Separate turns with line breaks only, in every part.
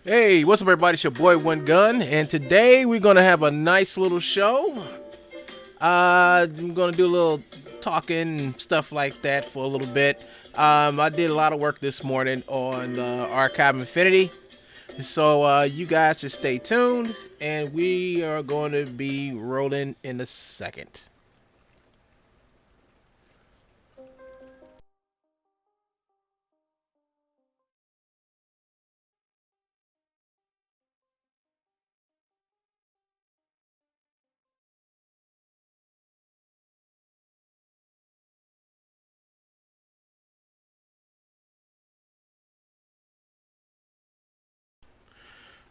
Hey, what's up, everybody? It's your boy One Gun, and today we're gonna have a nice little show. I'm gonna do a little talking and stuff like that for a little bit. I did a lot of work this morning on Archive Infinity, so you guys just stay tuned, and we are going to be rolling in a second.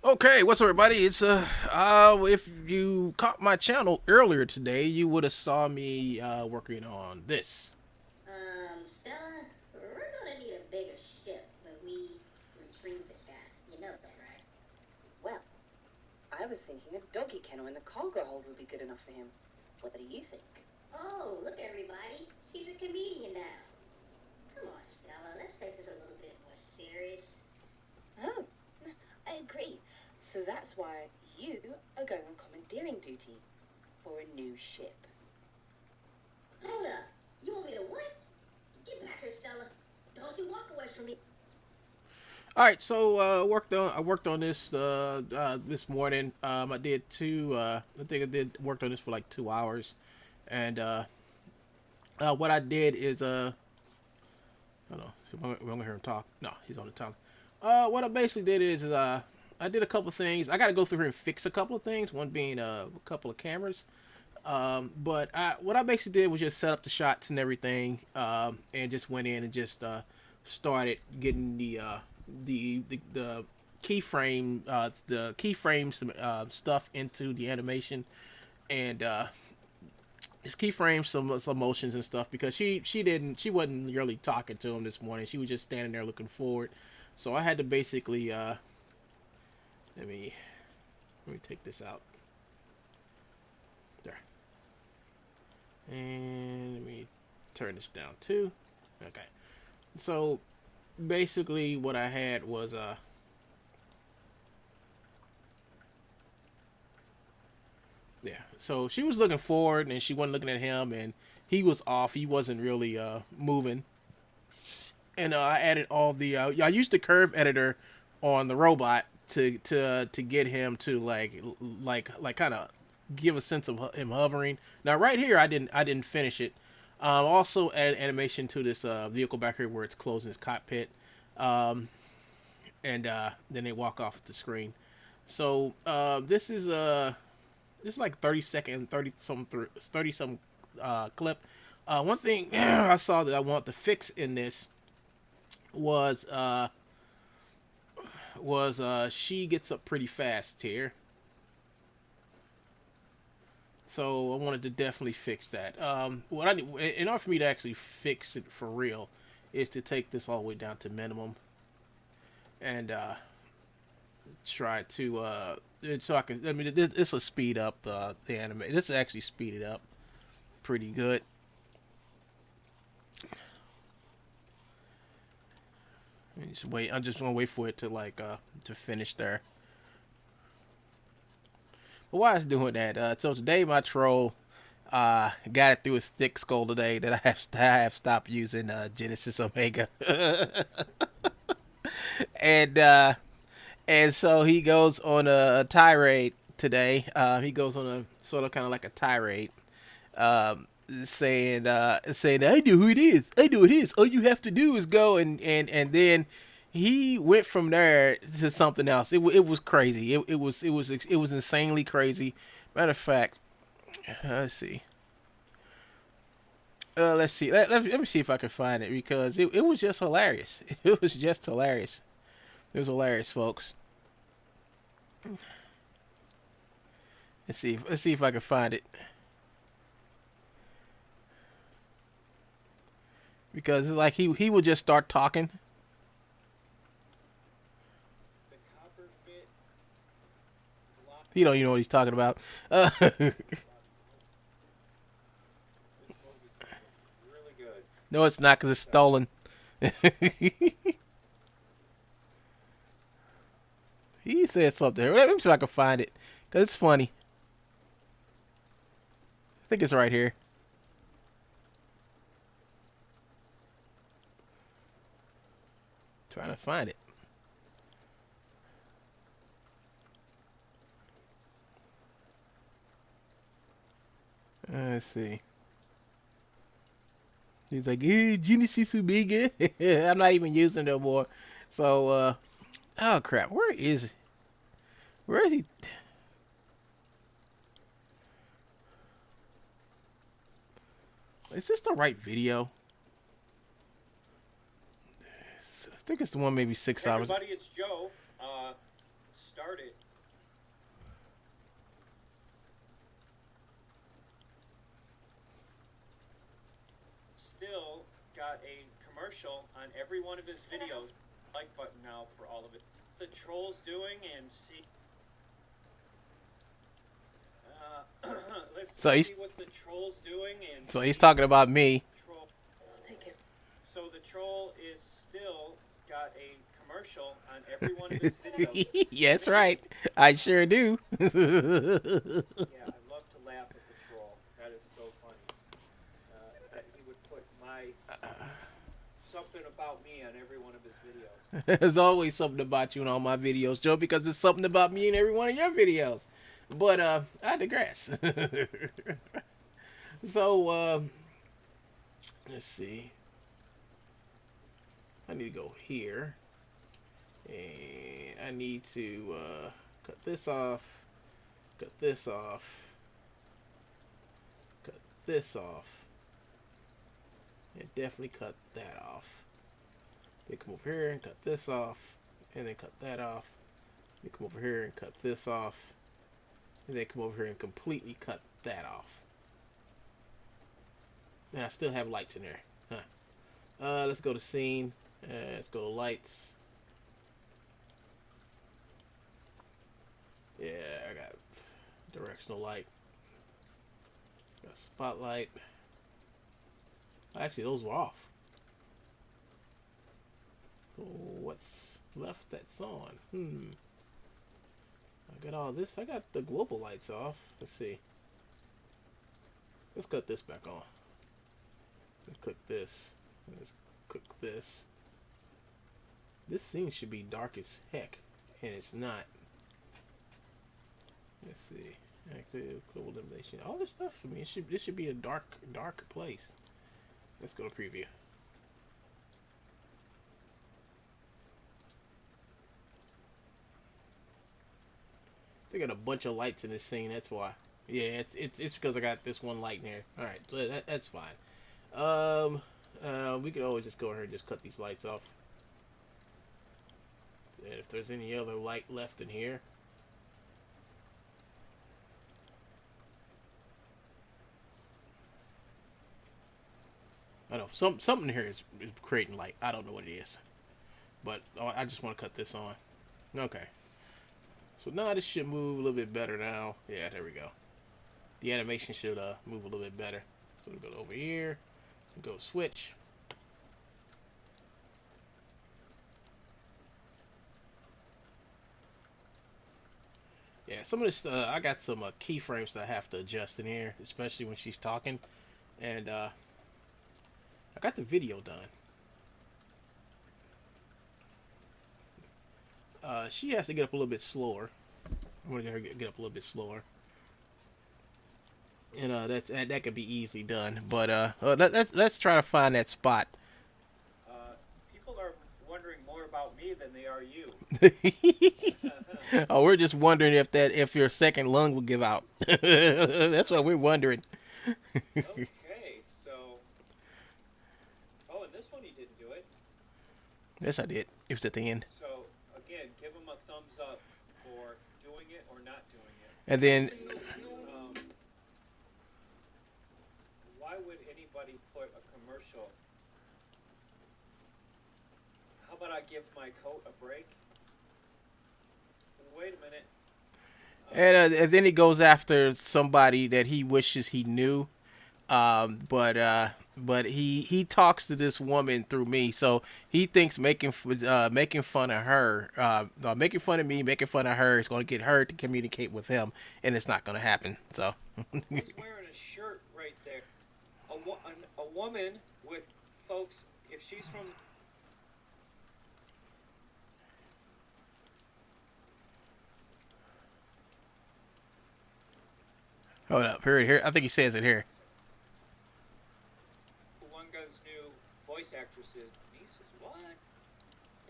Okay, what's up, everybody? It's if you caught my channel earlier today, you would have saw me working on this.
Stella, we're gonna need a bigger ship when we retrieve this guy. You know that, right?
Well, I was thinking a doggy kennel in the cargo hold would be good enough for him. What do you think?
Oh, look, everybody. She's a comedian now. Come on, Stella, let's take this a little bit more serious.
Oh, I agree. So that's why you are going on commandeering duty for a new ship.
Hold up. You want me to what? Get back here, Stella. Don't you walk away from me.
All right, so I worked on this this morning. I did two. I think I did worked on this for like 2 hours, and what I did is hold on, we're gonna hear him talk. No, he's on the tongue. What I basically did is I did a couple of things. I got to go through here and fix a couple of things. One being a couple of cameras. What I basically did was just set up the shots and everything, and just went in and just started getting the keyframe some stuff into the animation, and just keyframe some motions and stuff because she wasn't really talking to him this morning. She was just standing there looking forward. So I had to basically let me take this out there, and let me turn this down too. Okay, so basically what I had was yeah. So she was looking forward and she wasn't looking at him, and he was off. He wasn't really moving. And I added all the I used the curve editor on the robot to get him to like kind of give a sense of him hovering. Now right here I didn't finish it. Also added animation to this vehicle back here where it's closing his cockpit, and then they walk off the screen. So this is like 30 second, 30 some clip. One thing I saw that I want to fix in this was she gets up pretty fast here. So I wanted to definitely fix that. What I need, in order for me to actually fix it for real, is to take this all the way down to minimum, and try to so I can. I mean, this will speed up the anime. This will actually speed it up pretty good. Just wait. I just want to wait for it to to finish there. But while it's doing that, so today my troll got it through his thick skull today that I have stopped using Genesis Omega, and so he goes on a tirade today. He goes on a sort of kind of like a tirade, saying I know who it is. I know it is. All you have to do is go and then he went from there to something else. It was crazy. It was insanely crazy. Matter of fact, let's see. Let's see. Let me see if I can find it because it was just hilarious. It was just hilarious. It was hilarious, folks. Let's see if I can find it because it's like he would just start talking. He don't even know what he's talking about. No, it's not because it's stolen. He He said something. Let me see if I can find it, cause it's funny. I think it's right here. Trying to find it. Let's see. He's like, hey, Genesis Omega. I'm not even using it no more. So, oh crap, where is he? Where is he? Is this the right video? I think it's the one maybe 6
Hey
hours.
everybody, it's Joe. Start it. Still got a commercial on every one of his videos. Like button now for all of it. The troll's doing and see. Let's
So he's-
see what the troll's doing and.
So he's talking about me.
Troll.
I'll take it.
So the troll is still got a commercial on every one of his videos.
Yeah, that's right. I sure do.
Yeah, I love to laugh at the troll. That is so funny. That he would put something about me on every one of his videos.
There's always something about you in all my videos, Joe, because there's something about me in every one of your videos. But I digress. So let's see. I need to go here, and I need to cut this off, cut this off, cut this off, and definitely cut that off. Then come over here and cut this off, and then cut that off. Then come over here and cut this off, and then come over here and completely cut that off. And I still have lights in there. Huh. Let's go to scene. Let's go to lights. Yeah, I got directional light. Got spotlight. Actually, those were off. So what's left that's on? I got all this. I got the global lights off. Let's see. Let's cut this back on. Let's click this. Let's click this. This scene should be dark as heck, and it's not. Let's see. Active global illumination. All this stuff for me. This should be a dark place. Let's go to preview. They got a bunch of lights in this scene. That's why. Yeah, it's because I got this one light in here. All right, so that's fine. We could always just go ahead and just cut these lights off. And if there's any other light left in here. I know something here is creating light. I don't know what it is, but I just want to cut this on. Okay. So now this should move a little bit better now. Yeah, there we go. The animation should move a little bit better. So we go over here, go switch. Yeah, some of this I got some keyframes that I have to adjust in here, especially when she's talking, and I got the video done. She has to get up a little bit slower. I'm gonna get her get up a little bit slower, and that could be easily done. But let's try to find that spot.
People are wondering more about me than they are you.
Oh, we're just wondering if your second lung will give out. That's what we're wondering.
Okay, so. Oh, and this one he didn't do it.
Yes, I did. It was at the end.
So, again, give him a thumbs up for doing it or not doing it.
And then,
Why would anybody put a commercial? How about I give my coat a break? Wait a minute.
and then he goes after somebody that he wishes he knew. But he talks to this woman through me, so he thinks making fun of her, making fun of me, making fun of her is going to get her to communicate with him, and it's not going to happen. So
Who's wearing a shirt right there? A woman with, folks, if she's from...
hold up, here. I think he says it here.
One Gun's new voice actress is... Niece is what?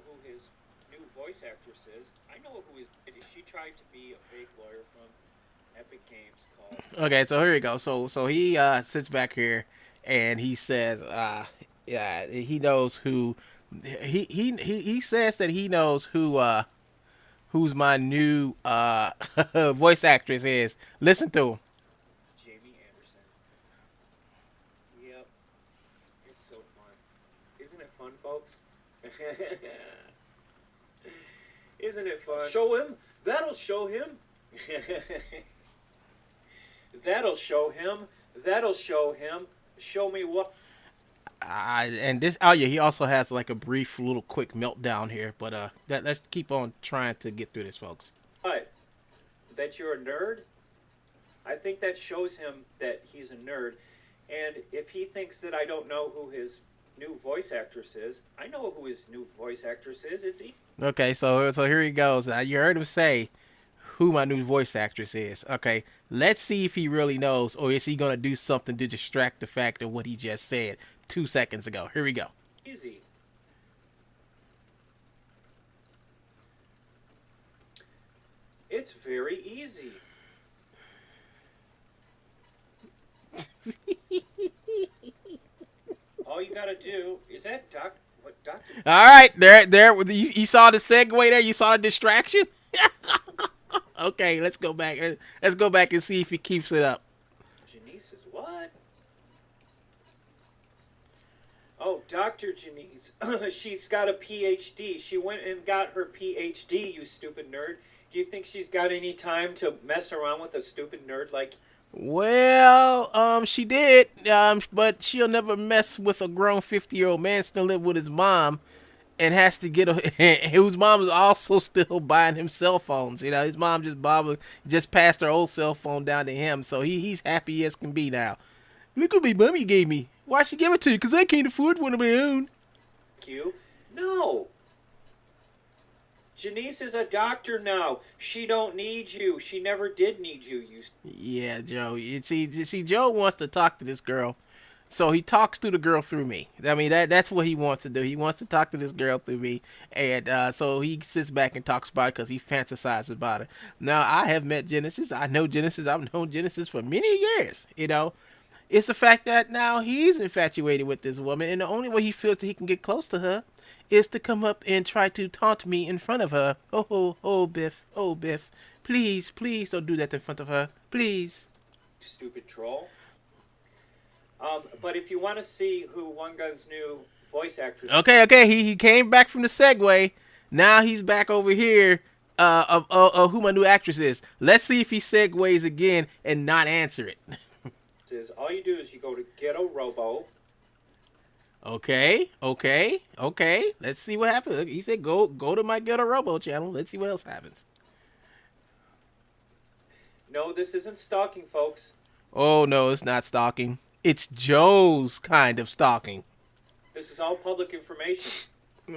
Who his new voice actress is. I know who she tried to be a fake lawyer from Epic Games called...
Okay, so here you go. So he sits back here and he says, yeah, he knows who he says that he knows who's my new voice actress is. Listen to him.
Jamie Anderson. Yep. It's so fun. Isn't it fun, folks? Isn't it fun? Show him. That'll show him. That'll show him. That'll show him. Show me what.
And this, oh yeah, he also has like a brief little quick meltdown here, but let's keep on trying to get through this, folks.
What? That you're a nerd? I think that shows him that he's a nerd. And if he thinks that I don't know who his new voice actress is, I know who his new voice actress is. It's
Okay, so here he goes. You heard him say who my new voice actress is. Okay, let's see if he really knows, or is he gonna do something to distract the fact of what he just said 2 seconds ago. Here we go.
easy. It's very easy. All you gotta do is that doctor.
All right, there. You saw the segue there. You saw the distraction. Okay, let's go back. Let's go back and see if he keeps it up.
Janice is what? Oh, Dr. Janice. She's got a PhD. She went and got her PhD, you stupid nerd. Do you think she's got any time to mess around with a stupid nerd like...
Well, she did, but she'll never mess with a grown 50-year-old man still live with his mom and has to get whose mom is also still buying him cell phones. You know, his mom just passed her old cell phone down to him, so he's happy as can be now. Look what my mommy gave me. Why'd she give it to you? Because I can't afford one of my own.
You? No. Janice is a doctor now. She don't need you. She never did need you.
Yeah, Joe. You see, Joe wants to talk to this girl, so he talks to the girl through me. I mean, that's what he wants to do. He wants to talk to this girl through me, and so he sits back and talks about it because he fantasizes about it. Now, I have met Genesis. I know Genesis. I've known Genesis for many years. You know, it's the fact that now he's infatuated with this woman, and the only way he feels that he can get close to her is to come up and try to taunt me in front of her. Oh, Biff. Oh, Biff. Please don't do that in front of her. Please.
Stupid troll. But if you want to see who One Gun's new voice actress...
Okay. He came back from the segue. Now he's back over here. Who my new actress is. Let's see if he segues again and not answer it.
All you do is you go to Ghetto Robo.
Okay. Let's see what happens. He said go to my Ghetto Robo channel. Let's see what else happens.
No, this isn't stalking, folks.
Oh, no, it's not stalking. It's Joe's kind of stalking.
This is all public information.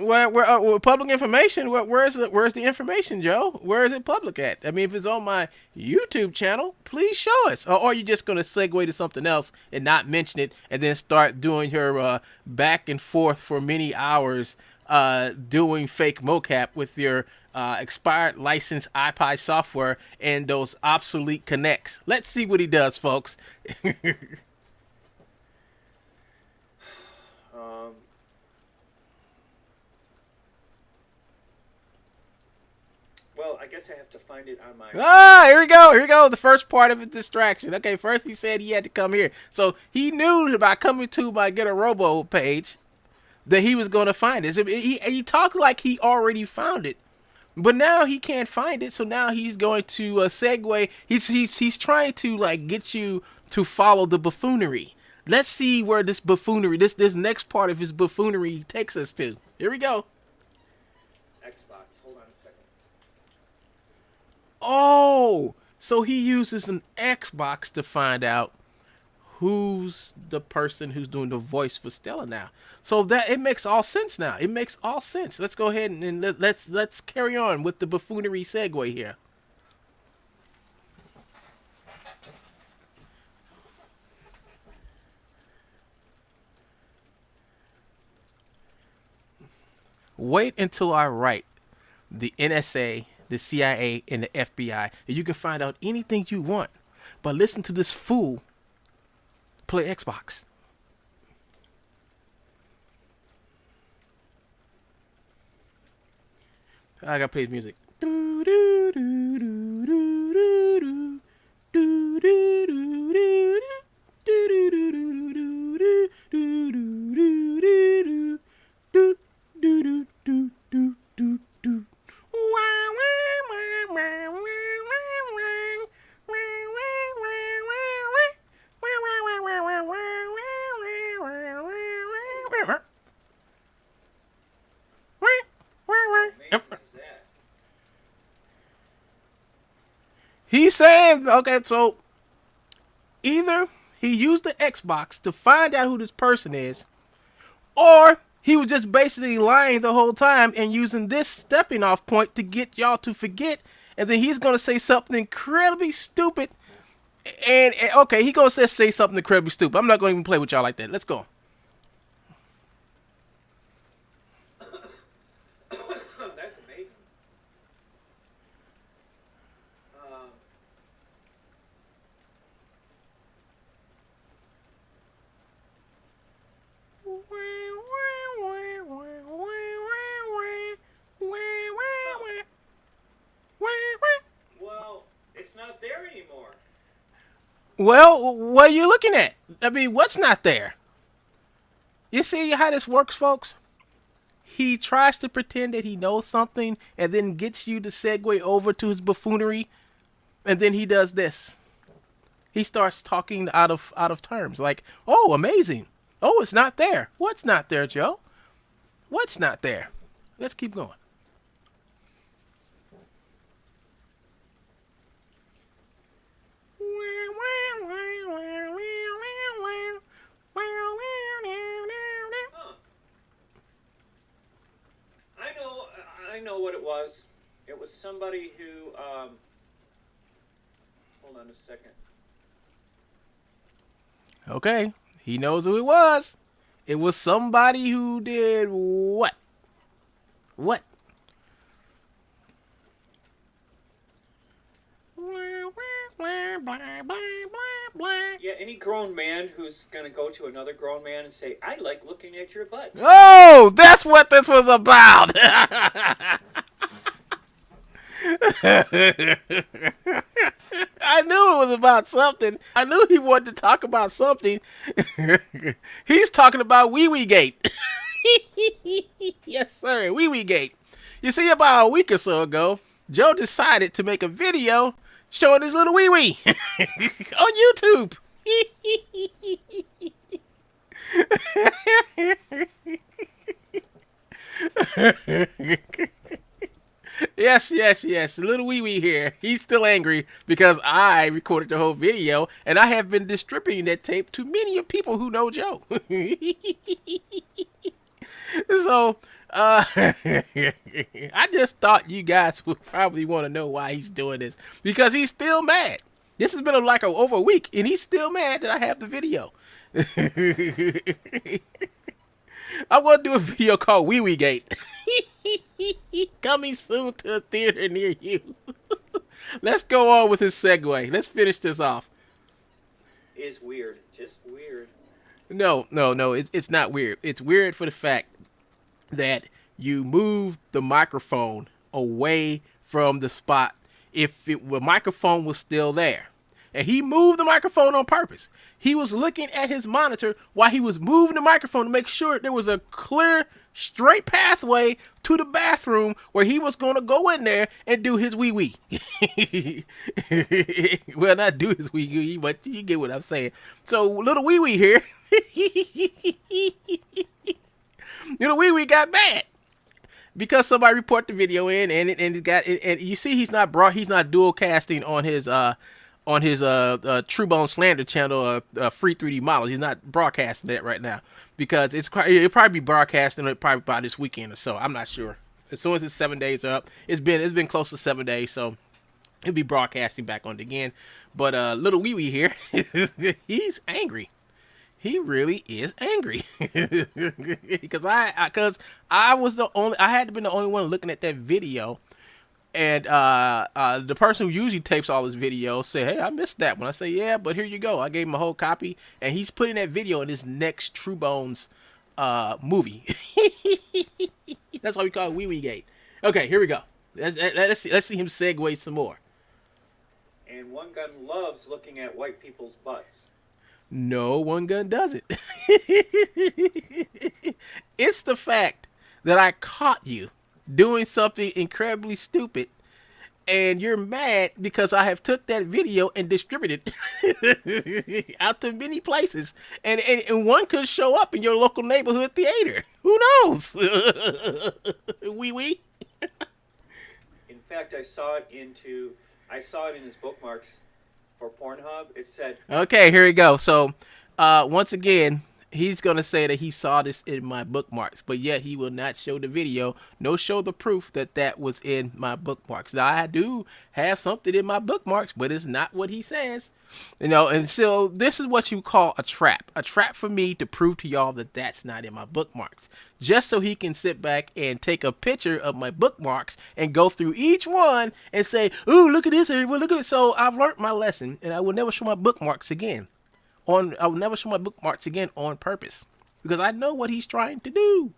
Where public information? Where's the information, Joe? Where is it public at? I mean, if it's on my YouTube channel, please show us. Or are you just going to segue to something else and not mention it, and then start doing your back and forth for many hours, doing fake mocap with your expired licensed iPod software and those obsolete connects? Let's see what he does, folks.
Well, I guess I have to find it on my...
Here we go. The first part of a distraction. Okay, first he said he had to come here. So he knew by coming to my Get a Robo page that he was going to find it. So he talked like he already found it. But now he can't find it, so now he's going to segue. He's trying to like get you to follow the buffoonery. Let's see where this buffoonery, this next part of his buffoonery takes us to. Here we go.
Xbox. Hold on a second.
Oh, so he uses an Xbox to find out who's the person who's doing the voice for Stella now. So that it makes all sense now. It makes all sense. Let's go ahead and let's carry on with the buffoonery segue here. Wait until I write the NSA, the CIA, and the FBI, and you can find out anything you want. But listen to this fool play Xbox. I gotta play his music. He's saying, okay, so either he used the Xbox to find out who this person is, or he was just basically lying the whole time and using this stepping off point to get y'all to forget, and then he's going to say something incredibly stupid, and okay, he's going to say something incredibly stupid. I'm not going to even play with y'all like that. Let's go.
That's amazing. Well, it's not there anymore.
Well, what are you looking at? I mean, what's not there? You see how this works, folks? He tries to pretend that he knows something and then gets you to segue over to his buffoonery, and then he does this. He starts talking out of terms, like, "Oh, amazing! Oh, it's not there. What's not there, Joe? What's not there?" Let's keep going.
Huh. I know what it was. It was somebody who, hold on a second.
Okay, he knows who it was. It was somebody who did what? What?
Yeah, any grown man who's gonna go to another grown man and say, "I like looking at your butt."
Oh, that's what this was about. I knew it was about something. I knew he wanted to talk about something. He's talking about Wee Wee Gate. Yes, sir. Wee Wee Gate. You see, about a week or so ago, Joe decided to make a video showing his little wee wee on YouTube. Yes, the little wee wee here. He's still angry because I recorded the whole video and I have been distributing that tape to many of people who know Joe. So, I just thought you guys would probably want to know why he's doing this, because he's still mad. This has been over a week and he's still mad that I have the video. I'm going to do a video called Wee Wee Gate. Coming soon to a theater near you. Let's go on with his segue. Let's finish this off.
Is weird. Just weird.
No. It's not weird. It's weird for the fact that you move the microphone away from the spot. If the microphone was still there, and he moved the microphone on purpose. He was looking at his monitor while he was moving the microphone to make sure there was a clear, straight pathway to the bathroom where he was going to go in there and do his wee-wee. Well, not do his wee-wee, but you get what I'm saying. So, little wee-wee here, little wee-wee got mad because somebody reported the video in, and it got, and you see he's not dual casting on his True Bone Slander channel, free 3D models. He's not broadcasting that right now because it'll probably be broadcasting it probably by this weekend or so. I'm not sure. As soon as it's 7 days up, it's been close to 7 days, so he'll be broadcasting back on it again. But little wee wee here, he's angry. He really is angry because I had to be the only one looking at that video. And the person who usually tapes all his videos said, "Hey, I missed that one." I say, "Yeah, but here you go." I gave him a whole copy, and he's putting that video in his next True Bones movie. That's why we call it Wee Wee Gate. Okay, here we go. Let's see him segue some more.
And One Gun loves looking at white people's butts.
No, One Gun doesn't. It's the fact that I caught you doing something incredibly stupid, and you're mad because I have took that video and distributed out to many places, and one could show up in your local neighborhood theater. Who knows? Wee.
In fact, I saw it in his bookmarks for Pornhub. It said,
Okay, here we go. So, once again, he's going to say that he saw this in my bookmarks, but yet he will not show the video, no show the proof that was in my bookmarks. Now, I do have something in my bookmarks, but it's not what he says. And so this is what you call a trap. A trap for me to prove to y'all that that's not in my bookmarks. Just so he can sit back and take a picture of my bookmarks and go through each one and say, "Ooh, look at this, everyone, look at it." So I've learned my lesson, and I will never show my bookmarks again. I will never show my bookmarks again on purpose because I know what he's trying to do.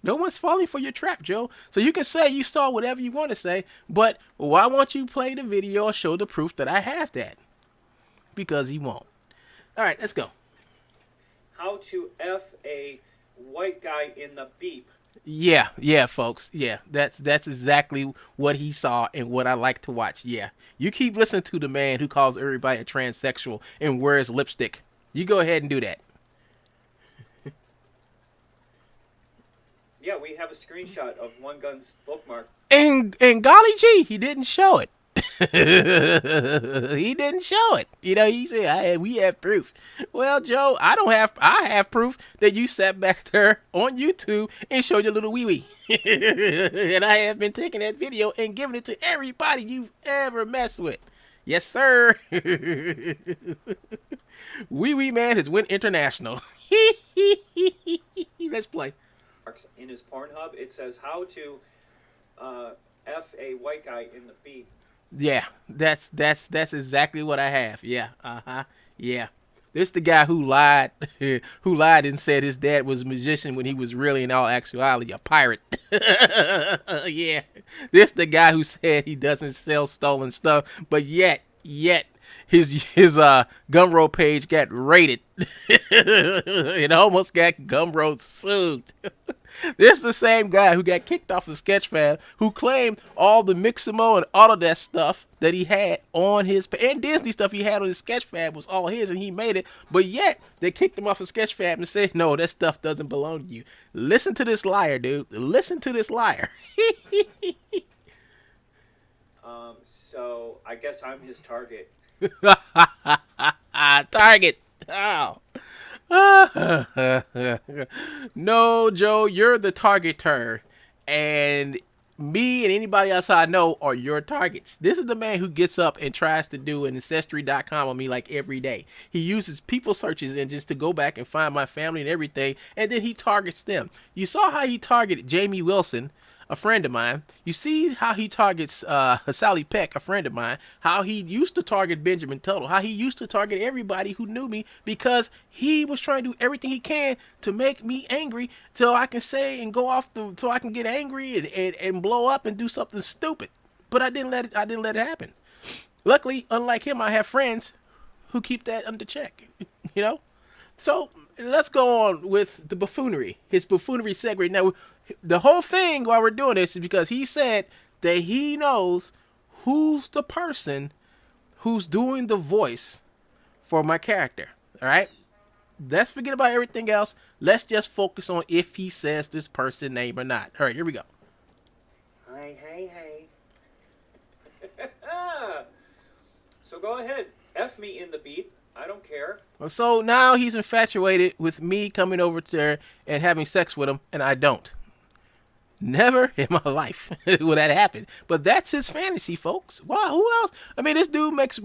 No one's falling for your trap, Joe. So you can say you saw whatever you want to say, but why won't you play the video or show the proof that I have that? Because he won't. All right, let's go.
"How to F a white guy in the beep."
Yeah, folks. Yeah, that's exactly what he saw and what I like to watch. Yeah, you keep listening to the man who calls everybody a transsexual and wears lipstick. You go ahead and do that.
Yeah, we have a screenshot of One Gun's bookmark.
And golly gee, he didn't show it. He didn't show it. He said, "We have proof." Well, Joe, I have proof that you sat back there on YouTube and showed your little wee wee. And I have been taking that video and giving it to everybody you've ever messed with. Yes, sir. Wee wee man has went international. Let's play.
In his Pornhub, it says, "How to F a white guy in the beep."
Yeah, that's exactly what I have. Yeah, yeah. This the guy who lied, and said his dad was a magician when he was really, in all actuality, a pirate. Yeah, this the guy who said he doesn't sell stolen stuff, but yet his Gumroad page got raided. It almost got Gumroad sued. This is the same guy who got kicked off of Sketchfab, who claimed all the Mixamo and Autodesk stuff that he had on his, and Disney stuff he had on his Sketchfab was all his, and he made it. But yet they kicked him off of Sketchfab and said, "No, that stuff doesn't belong to you." Listen to this liar, dude. Listen to this liar.
So I guess I'm his target.
Target. Oh. No, Joe, you're the targeter, and me and anybody else I know are your targets. This is the man who gets up and tries to do an ancestry.com on me like every day. He uses people searches engines to go back and find my family and everything, and then he targets them. You saw how he targeted Jamie Wilson, a friend of mine. You see how he targets Sally Peck, a friend of mine, how he used to target Benjamin Tuttle, how he used to target everybody who knew me because he was trying to do everything he can to make me angry so I can say and go off so I can get angry and blow up and do something stupid. But I didn't let it happen. Luckily, unlike him, I have friends who keep that under check. You know? So let's go on with the buffoonery, his buffoonery segue. Now, the whole thing while we're doing this is because he said that he knows who's the person who's doing the voice for my character. All right? Let's forget about everything else. Let's just focus on if he says this person name or not. All right, here we go.
Hey. So go ahead. F me in the beat. I don't care.
So now he's infatuated with me coming over there and having sex with him, and I don't. Never in my life will that happen. But that's his fantasy, folks. Why? Who else? I mean, this dude makes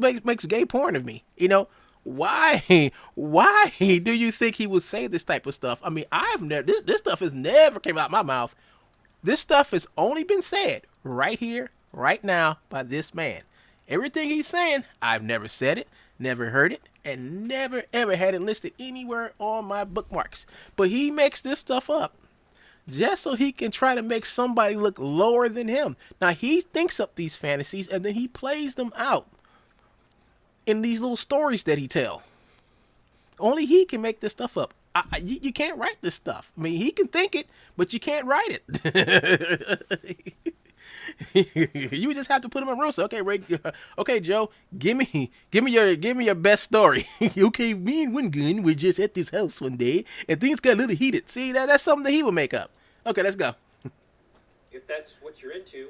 gay porn of me. You know, why do you think he would say this type of stuff? I mean, I've never this stuff has never came out my mouth. This stuff has only been said right here, right now by this man. Everything he's saying, I've never said it, never heard it, and never ever had it listed anywhere on my bookmarks. But he makes this stuff up just so he can try to make somebody look lower than him. Now, he thinks up these fantasies and then he plays them out in these little stories that he tells. Only he can make this stuff up. You can't write this stuff. I mean, he can think it, but you can't write it. You just have to put him in a room. So, okay, Ray, okay, Joe, give me your best story. Okay, me and one gun were just at this house one day, and things got a little heated. See, that's something that he would make up. Okay, let's go.
If that's what you're into.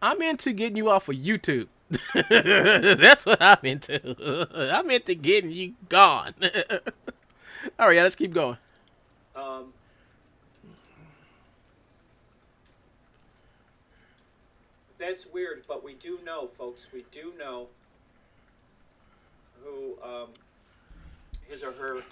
I'm into getting you off of YouTube. That's what I'm into. I'm into getting you gone. All right, yeah, let's keep going.
That's weird, but we do know, folks. We do know who his or her.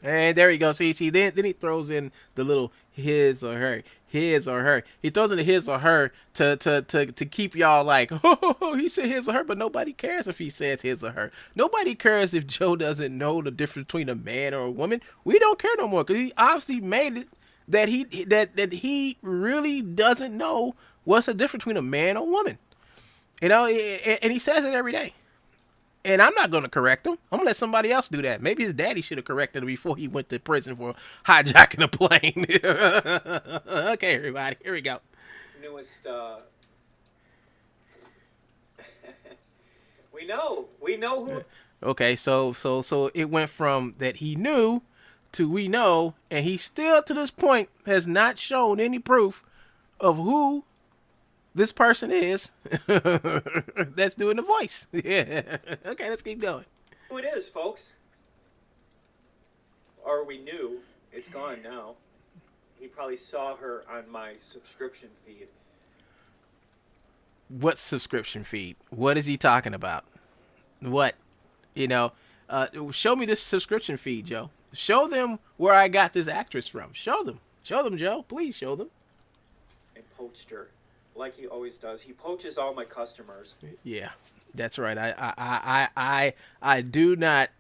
And there you go. See. Then he throws in the little his or her. He throws in the his or her to keep y'all like, oh, he said his or her, but nobody cares if he says his or her. Nobody cares if Joe doesn't know the difference between a man or a woman. We don't care no more because he obviously made it that he really doesn't know what's the difference between a man or a woman. You know, and he says it every day. And I'm not going to correct him. I'm going to let somebody else do that. Maybe his daddy should have corrected him before he went to prison for hijacking a plane. Okay, everybody, here we go.
Newest, we know who.
Okay, so it went from that he knew to we know, and he still to this point has not shown any proof of who this person is that's doing the voice. Yeah. Okay, let's keep going.
Who it is, folks. Or we knew. It's gone now. He probably saw her on my subscription feed.
What subscription feed? What is he talking about? What? You know, show me this subscription feed, Joe. Show them where I got this actress from. Show them, Joe. Please show them.
And poached her. Like he always does. He poaches all my customers.
Yeah, that's right. I do not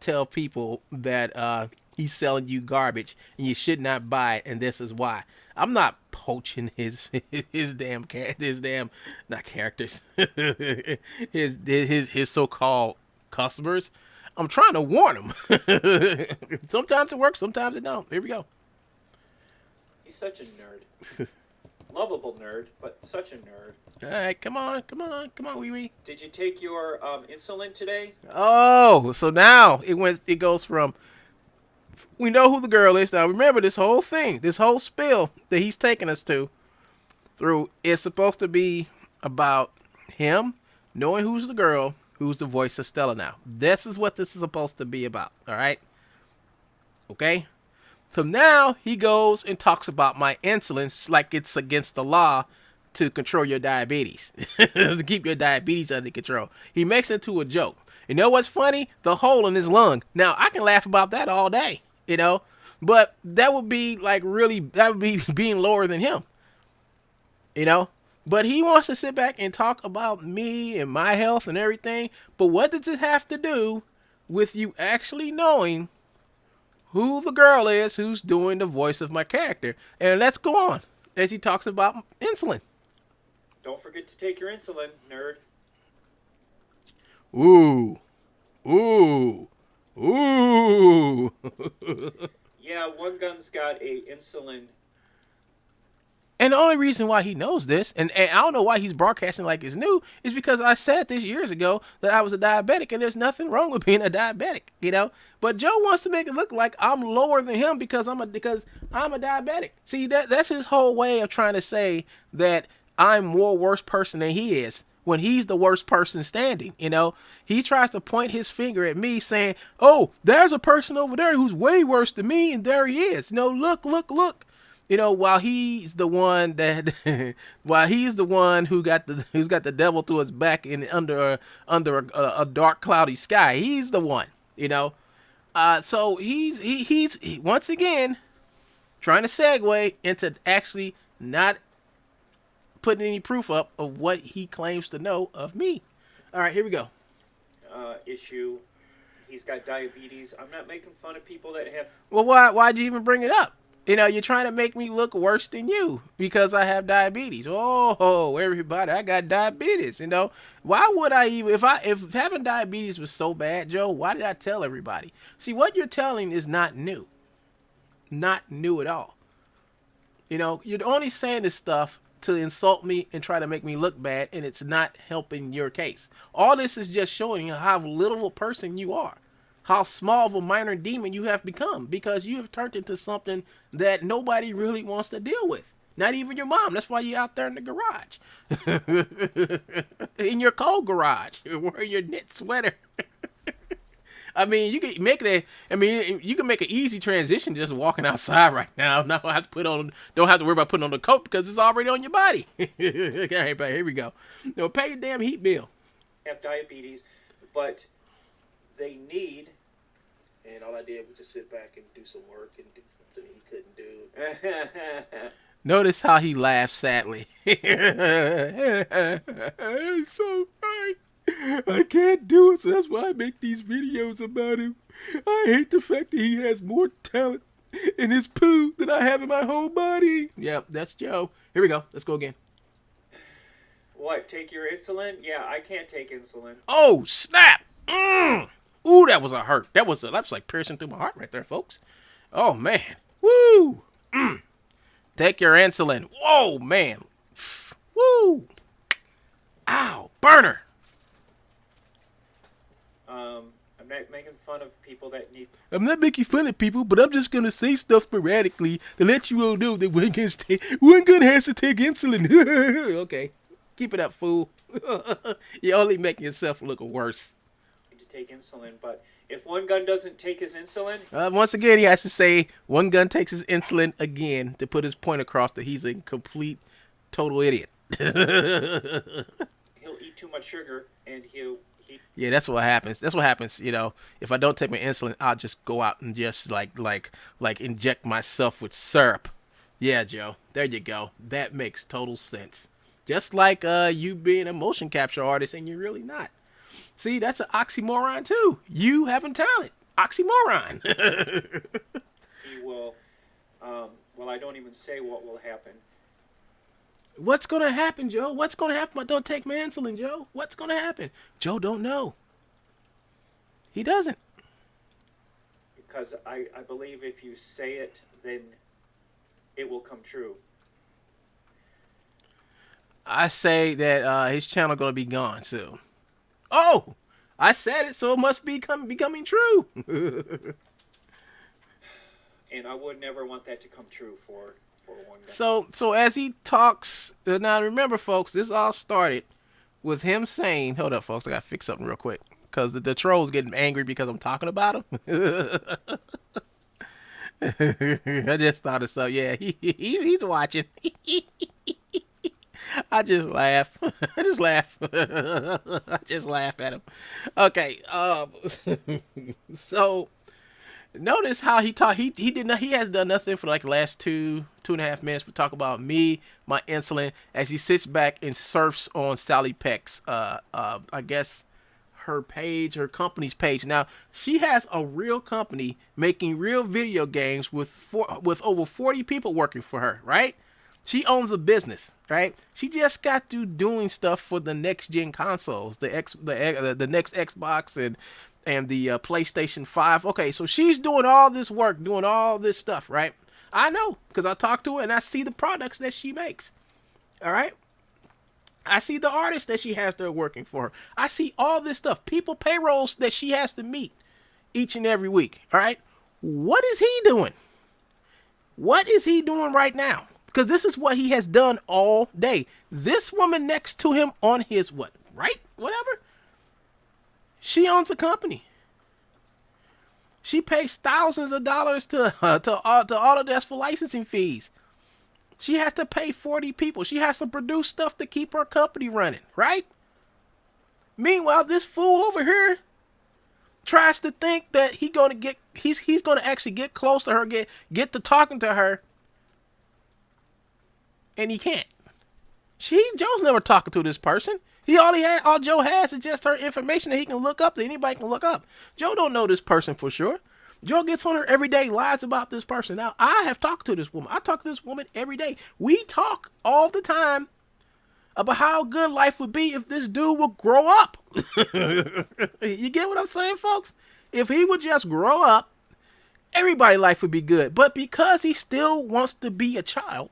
tell people that he's selling you garbage and you should not buy it, and this is why. I'm not poaching his damn not characters, his so-called customers. I'm trying to warn them. Sometimes it works, sometimes it don't. Here we go.
He's such a nerd. Lovable nerd, but such a nerd.
All right, come on, wee wee.
Did you take your insulin today?
Oh, so now it goes from we know who the girl is. Now remember this whole thing, this whole spill that he's taking us through is supposed to be about him knowing who's the girl, who's the voice of Stella now. This is what this is supposed to be about, all right? Okay? So now he goes and talks about my insulin like it's against the law to control your diabetes, to keep your diabetes under control. He makes it into a joke. You know what's funny? The hole in his lung. Now, I can laugh about that all day, you know, but that would be being lower than him, you know. But he wants to sit back and talk about me and my health and everything. But what does it have to do with you actually knowing who the girl is who's doing the voice of my character? And let's go on as he talks about insulin.
Don't forget to take your insulin, nerd.
Ooh. Ooh. Ooh.
Yeah, one gun's got a insulin.
And the only reason why he knows this, and I don't know why he's broadcasting like it's new, is because I said this years ago that I was a diabetic, and there's nothing wrong with being a diabetic, you know. But Joe wants to make it look like I'm lower than him because I'm a diabetic. See, that's his whole way of trying to say that I'm more worse person than he is, when he's the worst person standing, you know. He tries to point his finger at me saying, oh, there's a person over there who's way worse than me, and there he is. You know, look. You know, while he's the one who who's got the devil to his back and under a dark cloudy sky. He's the one, you know. So he's once again trying to segue into actually not putting any proof up of what he claims to know of me. All right, here we go.
Issue. He's got diabetes. I'm not making fun of people that have.
Well, why'd you even bring it up? You know, you're trying to make me look worse than you because I have diabetes. Oh, everybody, I got diabetes. You know, why would I even, if having diabetes was so bad, Joe, why did I tell everybody? See, what you're telling is not new. Not new at all. You know, you're only saying this stuff to insult me and try to make me look bad, and it's not helping your case. All this is just showing you how little of a person you are. How small of a minor demon you have become because you have turned into something that nobody really wants to deal with. Not even your mom. That's why you're out there in the garage. In your cold garage. You're wearing your knit sweater. I mean, you can make you can make an easy transition just walking outside right now. Don't have to worry about putting on the coat because it's already on your body. Okay, but here we go. No, pay your damn heat bill.
Have diabetes, but they need.
And all I did was just sit back and do some work and do something he couldn't do.
Notice how he laughs sadly. It's so right. I can't do it, so that's why I make these videos about him. I hate the fact that he has more talent in his poo than I have in my whole body. Yep, that's Joe. Here we go. Let's go again.
What? Take your insulin? Yeah, I can't take insulin.
Oh, snap! Ooh, that was a hurt. That was like piercing through my heart right there, folks. Oh, man. Woo! Take your insulin. Whoa, man. Woo! Ow, burner.
I'm not making fun of people that need.
I'm not making fun of people, but I'm just going to say stuff sporadically to let you all know that one gun has to take insulin. Okay. Keep it up, fool. You're only making yourself look worse.
To take insulin, but if one gun doesn't take his insulin,
once again, he has to say one gun takes his insulin again to put his point across that he's a complete, total idiot.
he'll eat too much sugar, and
Yeah, that's what happens. That's what happens. You know, if I don't take my insulin, I'll just go out and just like inject myself with syrup. Yeah, Joe. There you go. That makes total sense. Just like you being a motion capture artist and you're really not. See, that's an oxymoron too. You having talent. Oxymoron.
he will. Well, I don't even say what will happen.
What's going to happen, Joe? What's going to happen if I don't take my insulin, Joe? What's going to happen? Joe don't know. He doesn't.
Because I believe if you say it, then it will come true.
I say that his channel going to be gone soon. Oh, I said it, so it must be becoming true.
And I would never want that to come true for one guy.
So as he talks, now remember, folks, this all started with him saying, hold up, folks, I got to fix something real quick. Because the troll's getting angry because I'm talking about him. I just thought of something. Yeah, he's watching. I just laugh. I just laugh. I just laugh at him. Okay. So notice how he talked. He has done nothing for like the last 2.5 minutes. We talk about me, my insulin, as he sits back and surfs on Sally Peck's. I guess her company's page. Now she has a real company making real video games with over 40 people working for her. Right. She owns a business, right? She just got through doing stuff for the next gen consoles, the next Xbox and the PlayStation 5. Okay, so she's doing all this work, doing all this stuff, right? I know because I talk to her and I see the products that she makes. All right. I see the artists that she has there working for her. I see all this stuff, people payrolls that she has to meet each and every week. All right. What is he doing? What is he doing right now? Because this is what he has done all day. This woman next to him on his what? Right? Whatever. She owns a company. She pays thousands of dollars to Autodesk for licensing fees. She has to pay 40 people. She has to produce stuff to keep her company running, right? Meanwhile, this fool over here tries to think that he's gonna actually get close to her, get to talking to her, and he can't. Joe's never talking to this person. All Joe has is just her information that he can look up, that anybody can look up. Joe don't know this person for sure. Joe gets on her every day, lies about this person. Now, I have talked to this woman. I talk to this woman every day. We talk all the time about how good life would be if this dude would grow up. You get what I'm saying, folks? If he would just grow up, everybody's life would be good. But because he still wants to be a child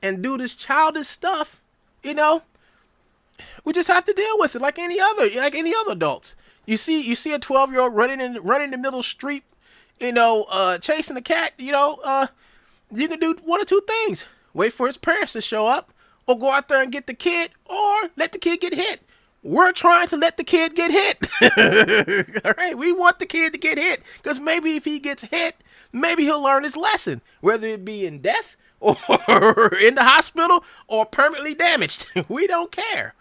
and do this childish stuff, we just have to deal with it like any other adults. You see a 12-year-old running in the middle of the street, chasing a cat. You can do one or two things: wait for his parents to show up, or go out there and get the kid, or let the kid get hit. We're trying to let the kid get hit. All right, we want the kid to get hit because maybe if he gets hit, maybe he'll learn his lesson, whether it be in death or in the hospital or permanently damaged. We don't care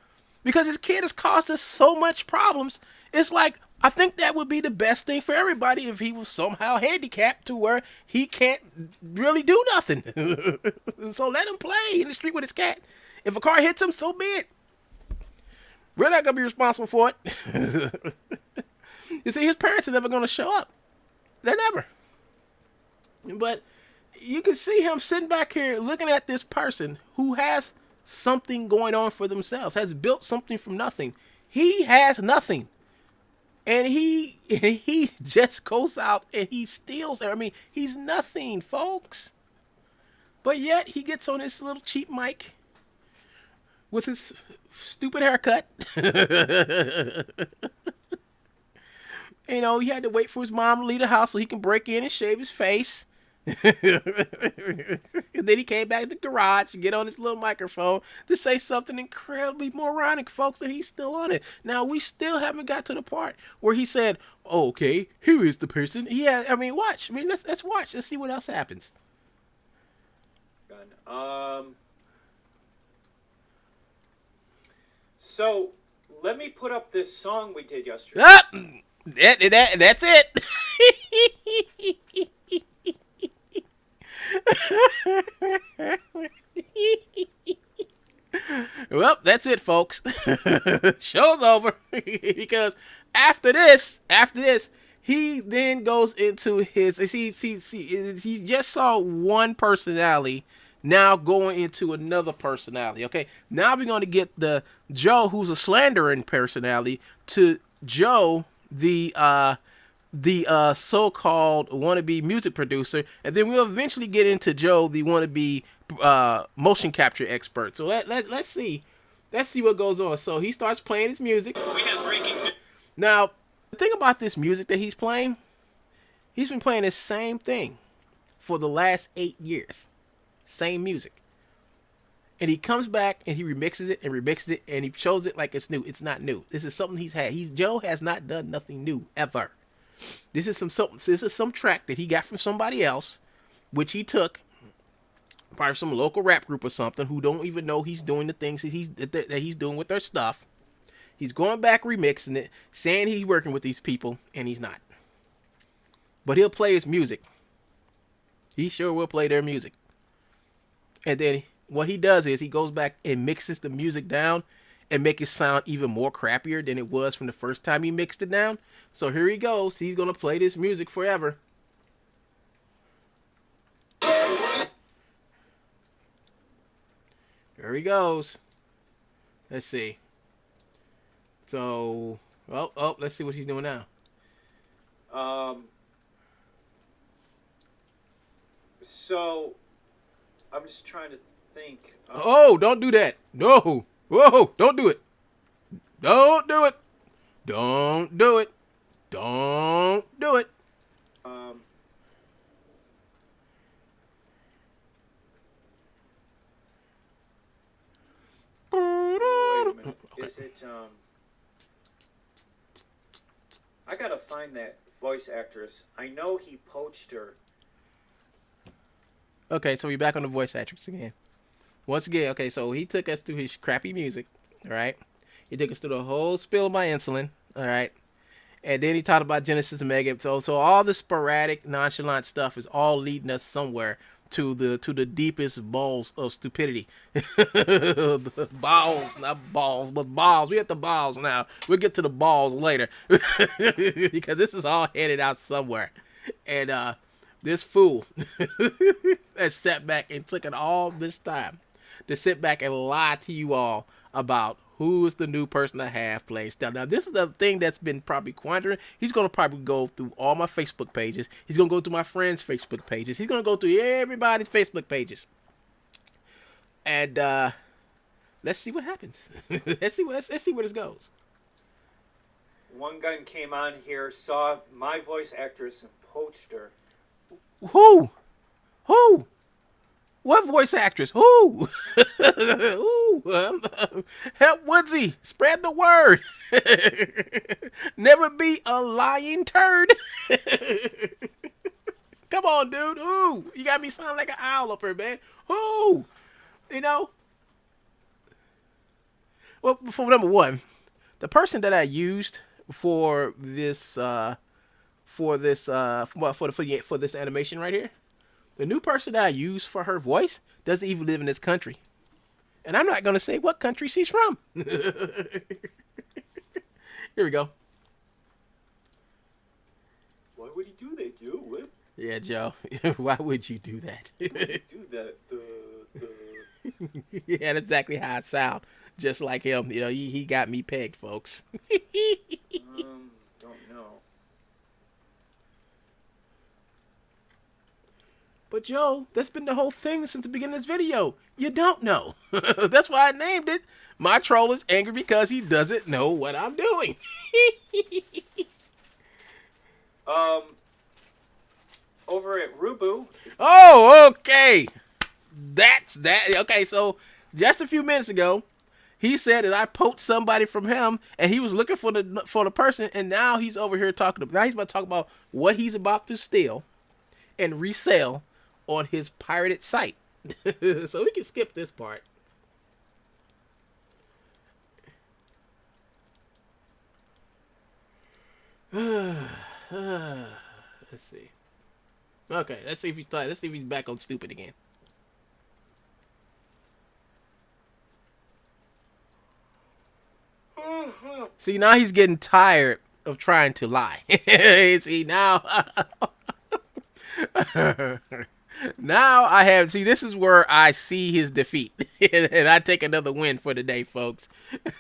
because this kid has caused us so much problems. It's like, I think that would be the best thing for everybody if he was somehow handicapped to where he can't really do nothing. So let him play in the street with his cat. If a car hits him, so be it. We're not going to be responsible for it. You see, his parents are never going to show up. They're never. But you can see him sitting back here looking at this person who has something going on for themselves, has built something from nothing. He has nothing. And he just goes out and he steals there. I mean, he's nothing, folks. But yet he gets on this little cheap mic with his stupid haircut. He had to wait for his mom to leave the house so he can break in and shave his face. And then he came back to the garage to get on his little microphone to say something incredibly moronic, folks, and he's still on it. Now, we still haven't got to the part where he said, oh, okay, here is the person. Watch. Let's watch. Let's see what else happens.
So, let me put up this song we did yesterday.
That's it. Well, that's it, folks. Show's over. Because after this, he then goes into his. He just saw one personality. Now going into another personality. Okay, now we're going to get the Joe, who's a slandering personality, to Joe, the so-called wannabe music producer, and then we'll eventually get into Joe, the wannabe motion capture expert. So let's see what goes on. So he starts playing his music. Now, the thing about this music that he's playing, he's been playing the same thing for the last 8 years. Same music. And he comes back and he remixes it and he shows it like it's new. It's not new. This is something he's had. Joe has not done nothing new ever. This is some track that he got from somebody else, which he took, probably some local rap group or something, who don't even know he's doing the things that he's doing with their stuff. He's going back remixing it, saying he's working with these people, and he's not. But he'll play his music. He sure will play their music. And then what he does is he goes back and mixes the music down and make it sound even more crappier than it was from the first time he mixed it down. So here he goes. He's going to play this music forever. Here he goes. Let's see. So, let's see what he's doing now.
So, I'm just trying to think.
Oh, don't do that. No. Whoa, don't do it. Don't do it. Don't do it. Don't do it.
Wait a minute.
Okay.
Is it, I gotta find that voice actress. I know he poached her.
Okay, so we're back on the voice actress again. Once again, okay, so he took us through his crappy music, all right? He took us through the whole spill of my insulin, all right? And then he talked about Genesis and Mega. So all the sporadic, nonchalant stuff is all leading us somewhere to the deepest balls of stupidity. The balls, not balls, but balls. We at the balls now. We'll get to the balls later. Because this is all headed out somewhere. And this fool has sat back and took it all this time to sit back and lie to you all about who is the new person I have playing Stella. Now, this is the thing that's been probably quandary. He's going to probably go through all my Facebook pages. He's going to go through my friends' Facebook pages. He's going to go through everybody's Facebook pages. And let's see what happens. let's see where this goes.
One gun came on here, saw my voice actress, and poached her.
Who? What voice actress? Who? Who? Help Woodsy. Spread the word. Never be a lying turd. Come on, dude. Who? You got me sound like an owl up here, man. Who? You know? Well, for number one, the person that I used for this for this animation right here, the new person that I use for her voice doesn't even live in this country. And I'm not going to say what country she's from. Here we go.
Why would he do that, Joe? What?
Yeah, Joe. Why would you do that?
Do that?
Yeah, that's exactly how I sound. Just like him. You know, he got me pegged, folks.
Don't know.
But Joe, that's been the whole thing since the beginning of this video. You don't know. That's why I named it. My troll is angry because he doesn't know what I'm doing.
Over at Rubu.
Oh, okay. That's that. Okay, so just a few minutes ago, he said that I poached somebody from him, and he was looking for the person, and now he's over here talking. Now he's about to talk about what he's about to steal and resell on his pirated site. So we can skip this part. Let's see. Okay, let's see if he's back on stupid again. See, now he's getting tired of trying to lie. See, now now I have, see, this is where I see his defeat. And I take another win for the day, folks.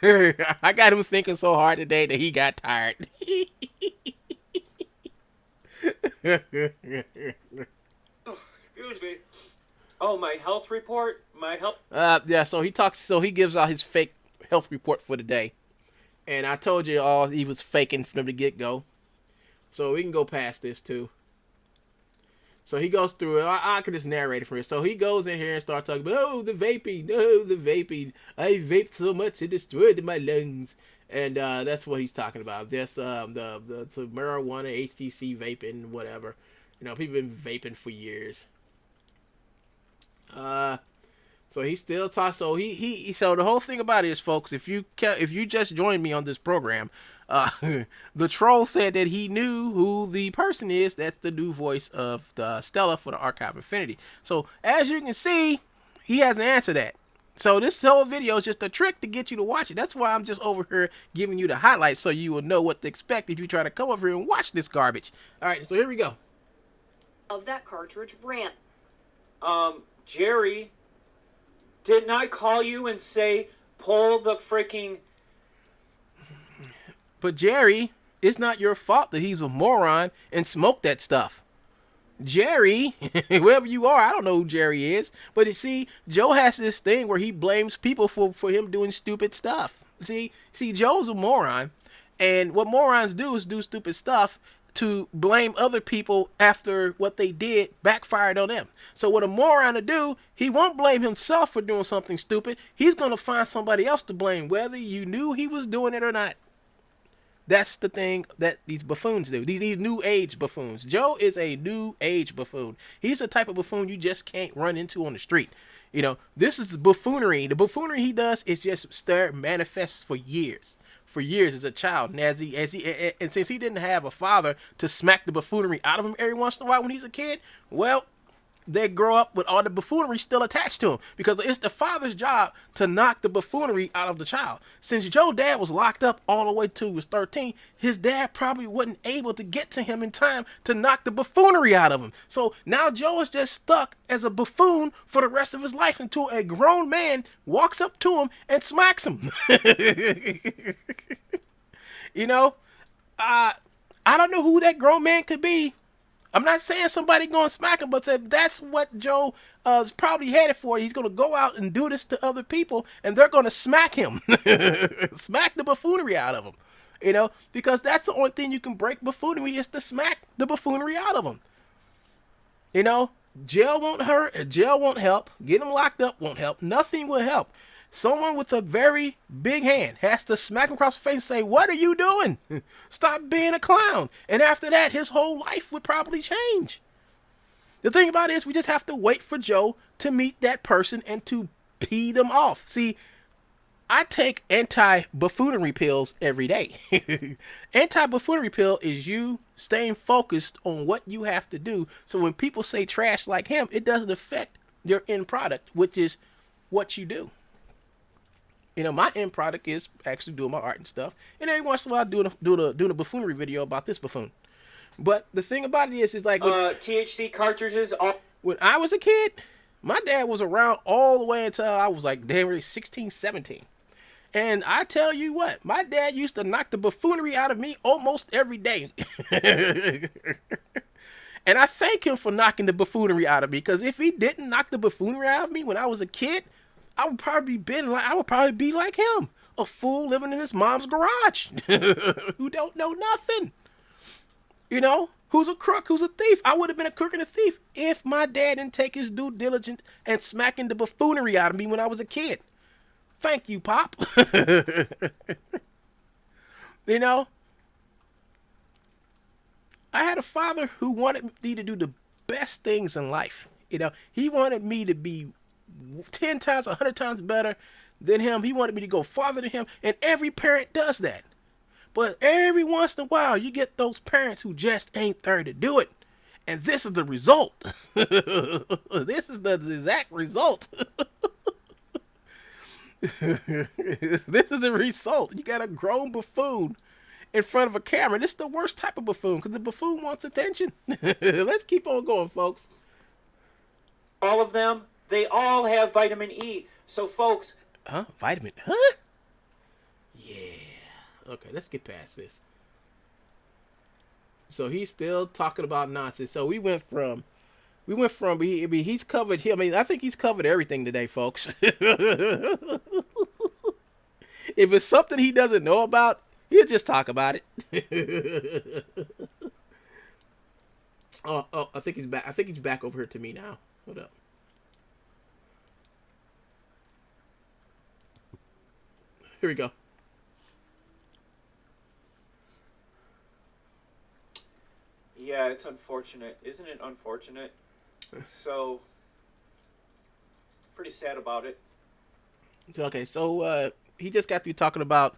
I got him thinking so hard today that he got tired.
Excuse me. Oh, my health report? My health...
Yeah, so he gives out his fake health report for the day. And I told you all he was faking from the get-go. So we can go past this, too. So he goes through it. I could just narrate it for you. So he goes in here and starts talking about, oh, the vaping. Oh, the vaping. I vaped so much it destroyed my lungs. And that's what he's talking about. Just the marijuana, HTC vaping, whatever. You know, people been vaping for years. So he still talks. So so the whole thing about it is, folks, if you just joined me on this program, the troll said that he knew who the person is. That's the new voice of the Stella for the Archive Infinity. So as you can see, he hasn't answered that. So this whole video is just a trick to get you to watch it. That's why I'm just over here giving you the highlights so you will know what to expect if you try to come over here and watch this garbage. All right, so here we go.
Of that cartridge brand.
Jerry Didn't I call you and say, pull the freaking...
But Jerry, it's not your fault that he's a moron and smoked that stuff. Jerry, whoever you are, I don't know who Jerry is, but you see, Joe has this thing where he blames people for him doing stupid stuff. See, Joe's a moron, and what morons do is do stupid stuff to blame other people after what they did backfired on them. So what a moron to do, he won't blame himself for doing something stupid. He's going to find somebody else to blame, whether you knew he was doing it or not. That's the thing that these buffoons do. These new age buffoons. Joe is a new age buffoon. He's the type of buffoon you just can't run into on the street. You know, this is buffoonery. The buffoonery he does is just manifests for years. For years as a child. And and since he didn't have a father to smack the buffoonery out of him every once in a while when he's a kid, well, they grow up with all the buffoonery still attached to him, because it's the father's job to knock the buffoonery out of the child. Since Joe's dad was locked up all the way till he was 13, his dad probably wasn't able to get to him in time to knock the buffoonery out of him. So now Joe is just stuck as a buffoon for the rest of his life until a grown man walks up to him and smacks him. You know, I don't know who that grown man could be. I'm not saying somebody going to smack him, but that's what Joe is probably headed for. He's going to go out and do this to other people, and they're going to smack him. Smack the buffoonery out of him. You know, because that's the only thing you can break buffoonery, is to smack the buffoonery out of him. You know, jail won't hurt. Jail won't help. Getting him locked up won't help. Nothing will help. Someone with a very big hand has to smack him across the face and say, "What are you doing? Stop being a clown." And after that, his whole life would probably change. The thing about it is, we just have to wait for Joe to meet that person and to pee them off. See, I take anti-buffoonery pills every day. Anti-buffoonery pill is you staying focused on what you have to do. So when people say trash like him, it doesn't affect your end product, which is what you do. You know, my end product is actually doing my art and stuff. And every once in a while, doing a buffoonery video about this buffoon. But the thing about it is like...
THC cartridges...
When I was a kid, my dad was around all the way until I was like, damn, really 16, 17. And I tell you what, my dad used to knock the buffoonery out of me almost every day. And I thank him for knocking the buffoonery out of me, because if he didn't knock the buffoonery out of me when I was a kid, I would probably be like him, a fool living in his mom's garage, who don't know nothing. You know, who's a crook, who's a thief. I would have been a crook and a thief if my dad didn't take his due diligence and smacking the buffoonery out of me when I was a kid. Thank you, Pop. You know, I had a father who wanted me to do the best things in life. You know, he wanted me to be 10 times, 100 times better than him. He wanted me to go farther than him. And every parent does that. But every once in a while, you get those parents who just ain't there to do it. And this is the result. This is the exact result. This is the result. You got a grown buffoon in front of a camera. This is the worst type of buffoon, because the buffoon wants attention. Let's keep on going, folks.
All of them, they all have vitamin E. So, folks...
Huh? Vitamin? Huh? Yeah. Okay, let's get past this. So he's still talking about nonsense. So we went from he's covered here. I mean, I think he's covered everything today, folks. If it's something he doesn't know about, he'll just talk about it. Oh, I think he's back. I think he's back over here to me now. Hold up. Here we go.
Yeah, it's unfortunate. Isn't it unfortunate? So, pretty sad about it.
Okay, so he just got through talking about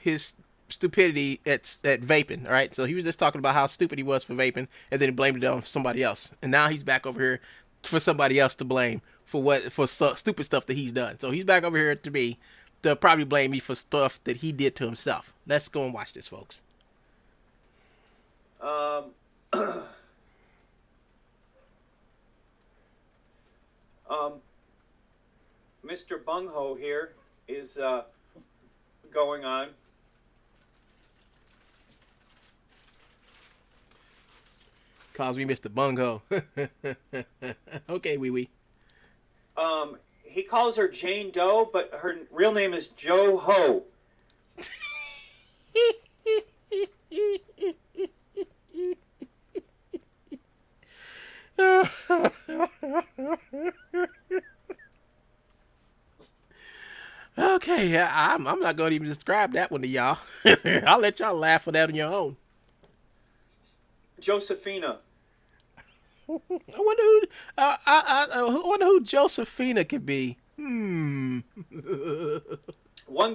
his stupidity at vaping, all right? So he was just talking about how stupid he was for vaping, and then he blamed it on somebody else. And now he's back over here for somebody else to blame for stupid stuff that he's done. So he's back over here to me to probably blame me for stuff that he did to himself. Let's go and watch this, folks.
Mr. Bungho here is going on.
Calls me Mr. Bungo. Okay, wee wee.
He calls her Jane Doe, but her real name is Joe Ho.
Okay, I'm not going to even describe that one to y'all. I'll let y'all laugh for that on your own.
Josephina.
I wonder who. I wonder who Josephina could be.
One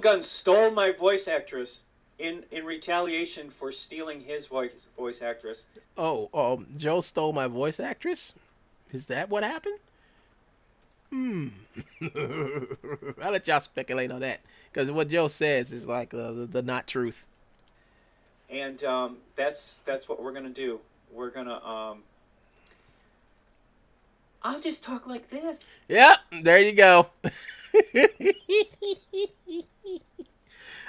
Gun stole my voice actress in retaliation for stealing his voice actress.
Oh, Joe stole my voice actress. Is that what happened? I'll let y'all speculate on that because what Joe says is like the not truth.
And that's what we're gonna do. We're gonna I'll just talk like this.
Yep, there you go.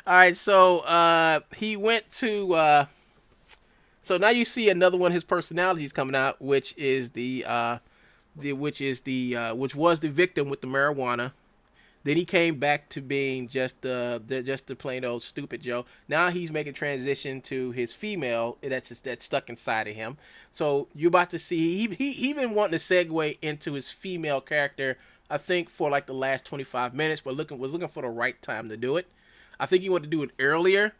All right, so he went to. So now you see another one of his personalities coming out, which was the victim with the marijuana. Then he came back to being just the plain old stupid Joe. Now he's making transition to his female that's stuck inside of him. So you're about to see he been wanting to segue into his female character, I think, for like the last 25 minutes, but was looking for the right time to do it. I think he wanted to do it earlier,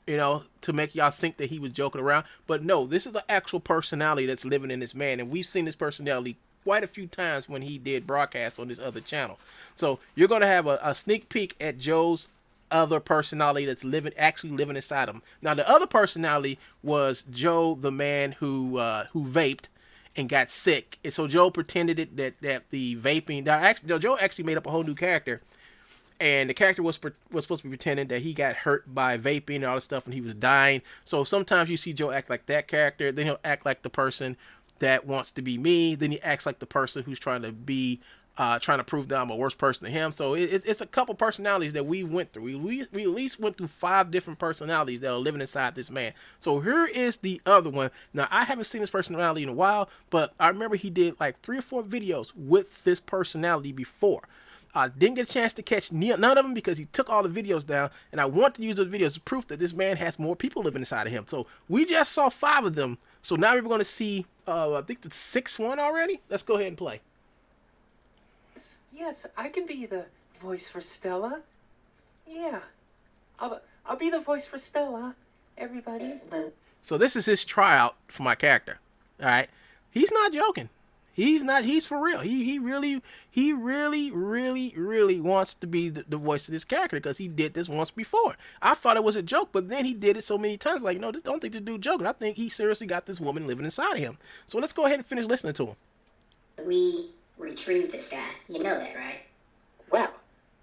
to make y'all think that he was joking around. But no, this is the actual personality that's living in this man, and we've seen this personality quite a few times when he did broadcasts on this other channel. So you're going to have a sneak peek at Joe's other personality that's actually living inside him. Now, the other personality was Joe, the man who vaped and got sick. And so Joe pretended that the vaping. Now, Joe actually made up a whole new character. And the character was supposed to be pretending that he got hurt by vaping and all this stuff and he was dying. So sometimes you see Joe act like that character. Then he'll act like the person that wants to be me. Then he acts like the person who's trying to prove that I'm a worse person than him. So it's a couple personalities that we went through. We at least went through 5 different personalities that are living inside this man. So here is the other one. Now, I haven't seen this personality in a while, but I remember he did like 3 or 4 videos with this personality before. I didn't get a chance to catch none of them because he took all the videos down, and I want to use those videos as proof that this man has more people living inside of him. So we just saw 5 of them. So now we're going to see, I think the 6th one already. Let's go ahead and play.
Yes, I can be the voice for Stella. Yeah, I'll be the voice for Stella. Everybody.
So this is his tryout for my character. All right, he's not joking. He's for real. He really wants to be the voice of this character because he did this once before. I thought it was a joke, but then he did it so many times. Like, no, don't think this dude joking. I think he seriously got this woman living inside of him. So let's go ahead and finish listening to him.
We retrieved this guy. You know that, right?
Well,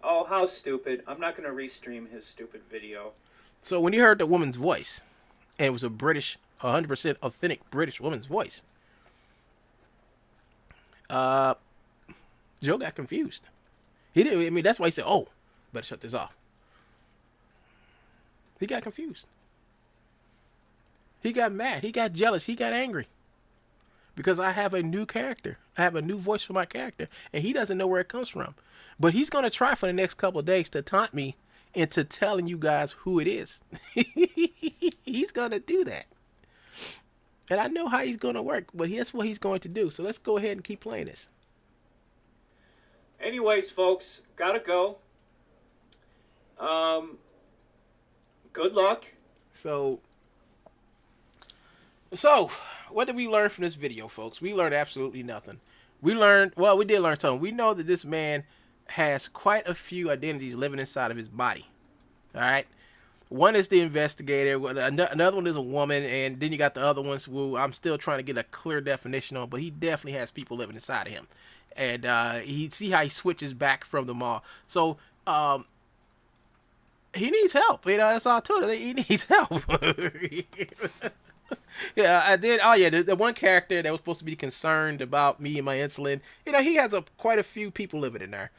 Oh, how stupid. I'm not going to restream his stupid video.
So when you heard the woman's voice, and it was a 100% authentic British woman's voice, Joe got confused. He didn't. I mean, that's why he said, "Oh, better shut this off." He got confused. He got mad. He got jealous. He got angry because I have a new character. I have a new voice for my character, and he doesn't know where it comes from. But he's gonna try for the next couple of days to taunt me into telling you guys who it is. He's gonna do that. And I know how he's going to work, but that's what he's going to do. So let's go ahead and keep playing this.
Anyways, folks, gotta go. Good luck.
So what did we learn from this video, folks? We learned absolutely nothing. We did learn something. We know that this man has quite a few identities living inside of his body. All right. One is the investigator. Another one is a woman, and then you got the other ones who I'm still trying to get a clear definition on. But he definitely has people living inside of him, and he see how he switches back from them all. So he needs help. That's all I told him. He needs help. Yeah, I did. Oh yeah, the one character that was supposed to be concerned about me and my insulin. He has quite a few people living in there.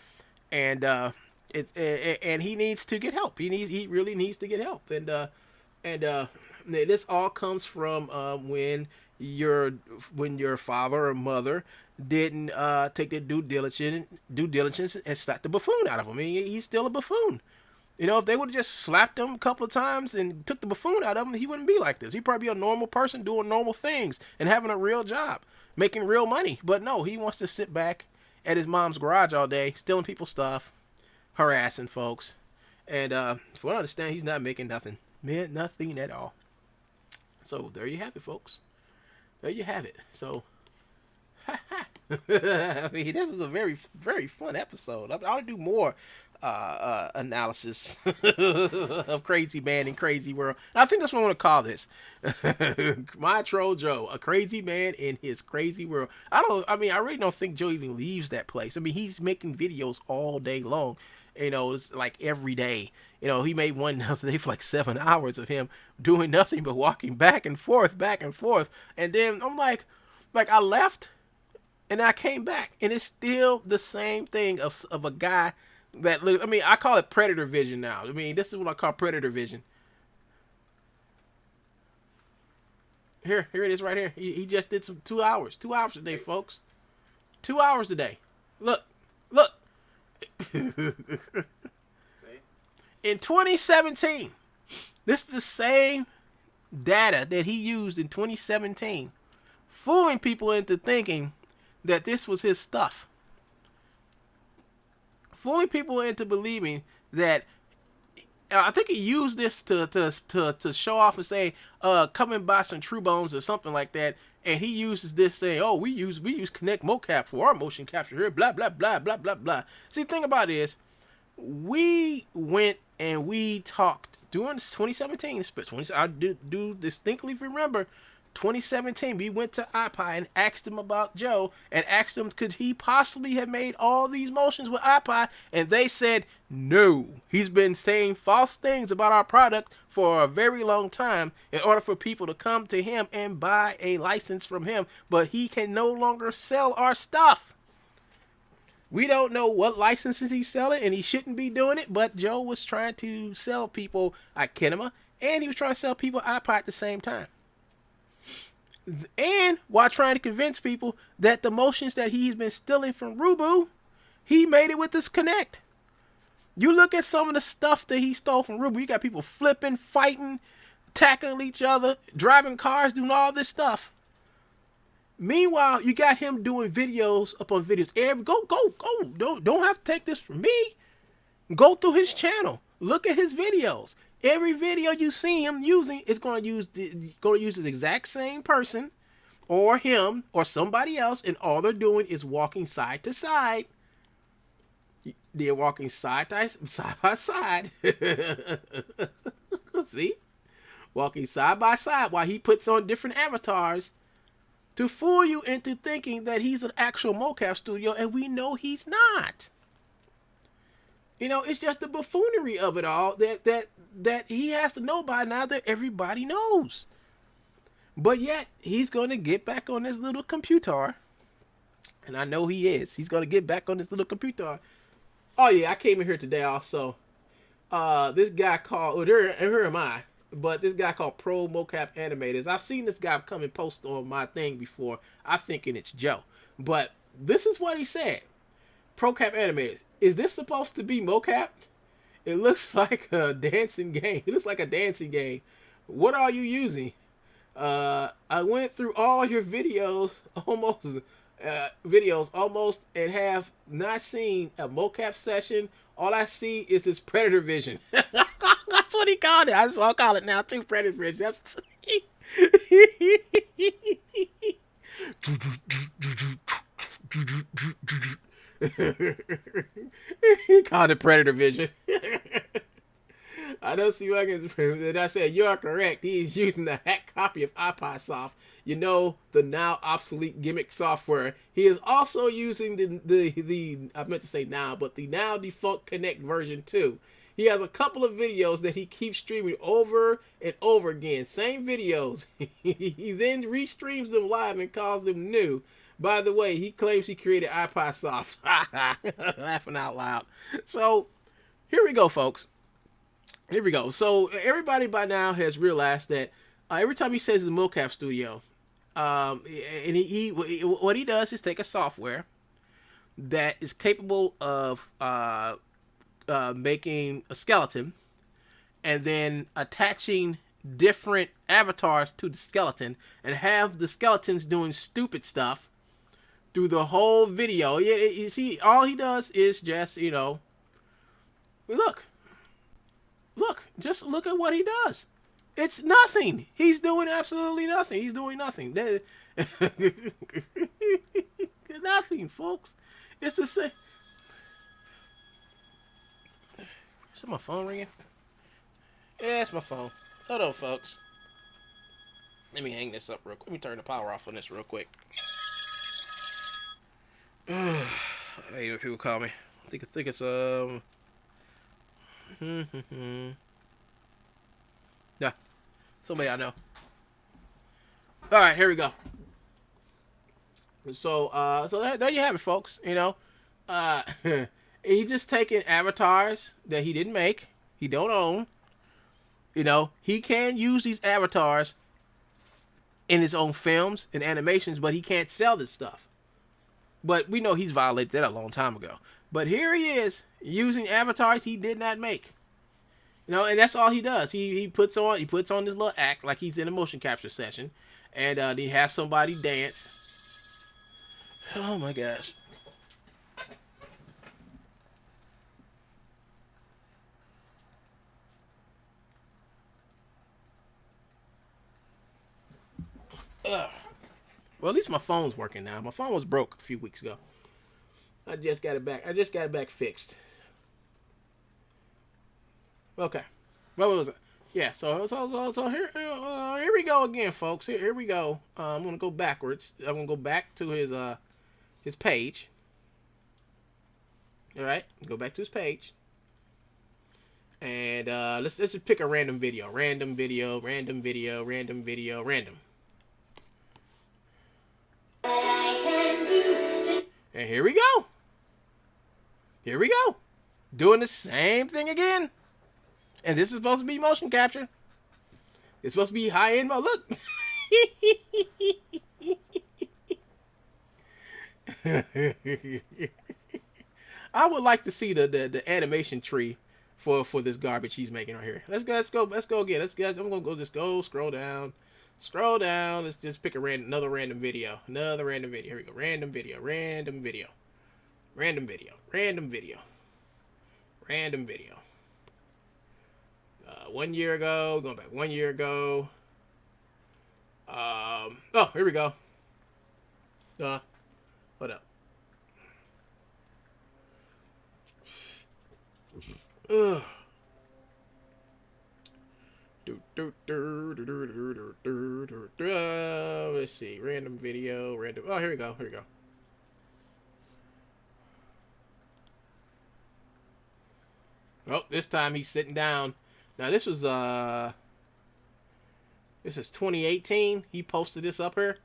and and he needs to get help. He really needs to get help. And this all comes from when your father or mother didn't take their due diligence and slap the buffoon out of him. I mean, he's still a buffoon. You know, if they would have just slapped him a couple of times and took the buffoon out of him, he wouldn't be like this. He'd probably be a normal person doing normal things and having a real job, making real money. But no, he wants to sit back at his mom's garage all day, stealing people's stuff, harassing folks. And from what I understand, he's not making nothing. Man, nothing at all. So there you have it, folks. There you have it. So, I mean, this was a very, very fun episode. I ought to do more analysis of Crazy Man in Crazy World. And I think that's what I want to call this. My Troll Joe, a crazy man in his crazy world. I really don't think Joe even leaves that place. I mean, he's making videos all day long. You know, it's like every day. You know, he made one the other day for like 7 hours of him doing nothing but walking back and forth. And then I'm like I left and I came back and it's still the same thing of a guy that look. I mean, I call it predator vision now. I mean, this is what I call predator vision. Here it is right here. He just did some 2 hours. 2 hours a day, folks. 2 hours a day. Look. In 2017, this is the same data that he used in 2017, fooling people into thinking that this was his stuff. Fooling people into believing that I think he used this to show off and say, come and buy some True Bones or something like that. And he uses this saying, oh, we use Connect mocap for our motion capture here, blah, blah, blah, blah, blah, blah. See, the thing about it is, we went and we talked during 2017. I do distinctly remember 2017. We went to iPi and asked him about Joe and asked him could he possibly have made all these motions with iPi, and they said no. He's been saying false things about our product for a very long time in order for people to come to him and buy a license from him, but he can no longer sell our stuff. We don't know what licenses he's selling, and he shouldn't be doing it, but Joe was trying to sell people Kinema, and he was trying to sell people iPod at the same time. And while trying to convince people that the motions that he's been stealing from Rubu, he made it with this Connect. You look at some of the stuff that he stole from Rubu, you got people flipping, fighting, tackling each other, driving cars, doing all this stuff. Meanwhile, you got him doing videos upon videos. Go. Don't have to take this from me. Go through his channel. Look at his videos. Every video you see him using is going to use the exact same person or him or somebody else, and all they're doing is walking side to side. They're walking side by side. See? Walking side by side while he puts on different avatars to fool you into thinking that he's an actual mocap studio, and we know he's not. You know, it's just the buffoonery of it all that he has to know by now that everybody knows. But yet, he's going to get back on this little computer. And I know he is. He's going to get back on this little computer. Oh, yeah, I came in here today also. This guy called, well, here am I. But this guy called Pro Mocap Animators. I've seen this guy come and post on my thing before. I'm thinking it's Joe. But this is what he said. Pro Cap Animators. Is this supposed to be mocap? It looks like a dancing game. It looks like a dancing game. What are you using? I went through all your videos almost and have not seen a mocap session. All I see is this predator vision. That's what he called it. That's what I'll call it now too. Predator vision. That's he called it predator vision. I don't see why I can. I said you are correct. He is using the hack copy of iPodSoft. You know, the now obsolete gimmick software. He is also using the I meant to say now, but the now defunct Connect version 2. He has a couple of videos that he keeps streaming over and over again. Same videos. He then restreams them live and calls them new. By the way, he claims he created iPod Soft. Laughing out loud. So here we go, folks. Here we go. So everybody by now has realized that every time he says the mocap studio, and he what he does is take a software that is capable of making a skeleton and then attaching different avatars to the skeleton and have the skeletons doing stupid stuff through the whole video. Yeah, you see, all he does is just, just look at what he does. It's nothing. He's doing absolutely nothing. He's doing nothing. Nothing, folks. It's the same. Is my phone ringing? Yeah, it's my phone. Hold on, folks. Let me hang this up real quick. Let me turn the power off on this real quick. I hate when people call me. I think it's yeah, somebody I know. All right, here we go. So there you have it, folks. He's just taking avatars that he didn't make, he don't own. He can use these avatars in his own films and animations, but he can't sell this stuff. But we know he's violated that a long time ago. But here he is using avatars he did not make. And that's all he does. He puts on this little act like he's in a motion capture session, and he has somebody dance. Oh my gosh. Ugh. Well, at least my phone's working now. My phone was broke a few weeks ago. I just got it back fixed. Okay. What was it? Yeah, so here we go again, folks. Here we go. I'm going to go backwards. I'm going to go back to his page. All right? Go back to his page. And let's just pick a random video. Random. And here we go. Doing the same thing again. And this is supposed to be motion capture. It's supposed to be high-end mode. Look. I would like to see the animation tree for this garbage he's making right here. Let's go again. I'm gonna scroll down. Let's just pick another random video. Here we go. Random video. 1 year ago. Going back 1 year ago. Here we go. Hold up. Ugh. Let's see. Random video. Oh, here we go. Oh, this time he's sitting down. Now this is 2018. He posted this up here.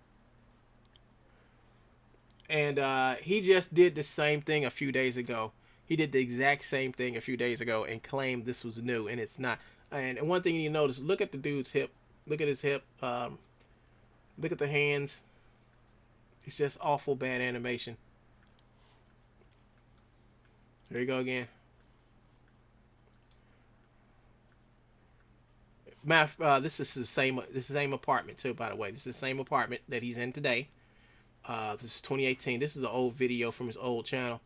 And he just did the same thing a few days ago. He did the exact same thing a few days ago and claimed this was new, and it's not. And one thing you notice, look at the dude's hip. Look at his hip. Look at the hands. It's just awful bad animation. There you go again. This is the same apartment too, by the way. This is the same apartment that he's in today. This is 2018. This is an old video from his old channel.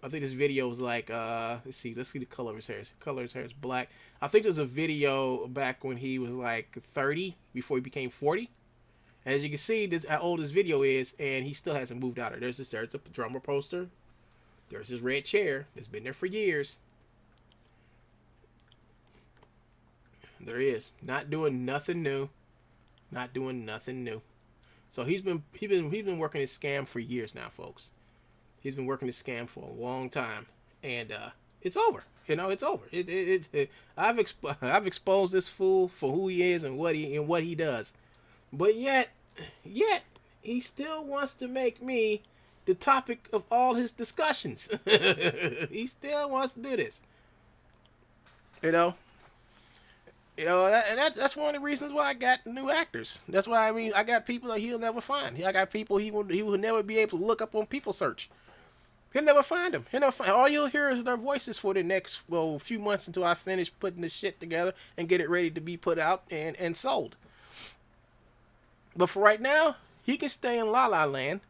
I think this video was like, let's see the color of his hair. His hair is black. I think there's a video back when he was like 30, before he became 40. As you can see, this how old this video is, and he still hasn't moved out of it. There's a drummer poster. There's his red chair. It's been there for years. There he is. Not doing nothing new. So he's been working his scam for years now, folks. He's been working this scam for a long time, and it's over. It's over. I've exposed this fool for who he is and what he does, but yet he still wants to make me the topic of all his discussions. He still wants to do this. You know, that's one of the reasons why I got new actors. That's why I got people that he'll never find. I got people he will never be able to look up on people search. He'll never find them. He'll never find. All you'll hear is their voices for the next few months until I finish putting this shit together and get it ready to be put out and sold. But for right now, he can stay in La La Land,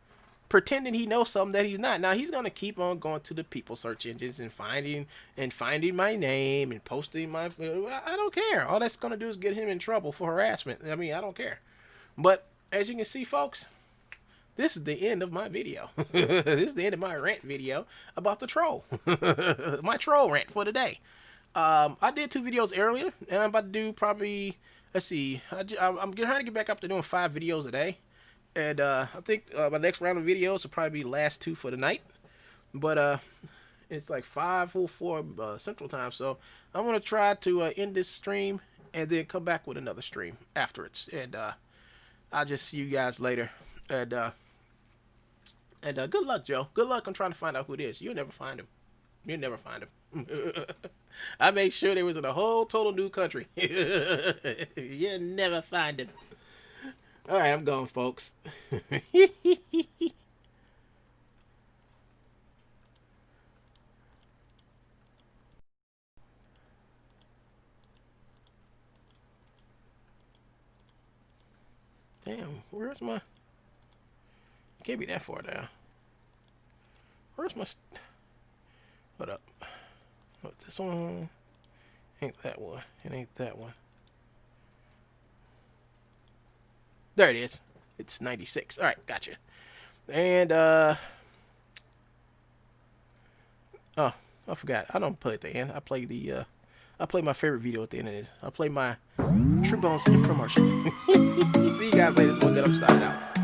pretending he knows something that he's not. Now he's gonna keep on going to the people search engines and finding my name and posting my. I don't care. All that's gonna do is get him in trouble for harassment. I don't care. But as you can see, folks, this is the end of my video. This is the end of my rant video about the troll. My troll rant for today. I did 2 videos earlier, and I'm about to do probably. Let's see. I'm trying to get back up to doing 5 videos a day. And I think my next round of videos will probably be the last 2 for the night. But it's like 5:04 Central Time. So I'm going to try to end this stream and then come back with another stream afterwards. And I'll just see you guys later. And good luck, Joe. Good luck on trying to find out who it is. You'll never find him. You'll never find him. I made sure they was in a whole total new country. You'll never find him. All right, I'm going, folks. Damn, where's my... Can't be that far down. Where's my... Hold up. Oh, this one ain't that one. It ain't that one. There it is. It's 96. All right, gotcha. And oh, I forgot. I don't play at the end. I play my favorite video at the end of this. I play my True Bones infomercial. See you guys later. Look at upside out.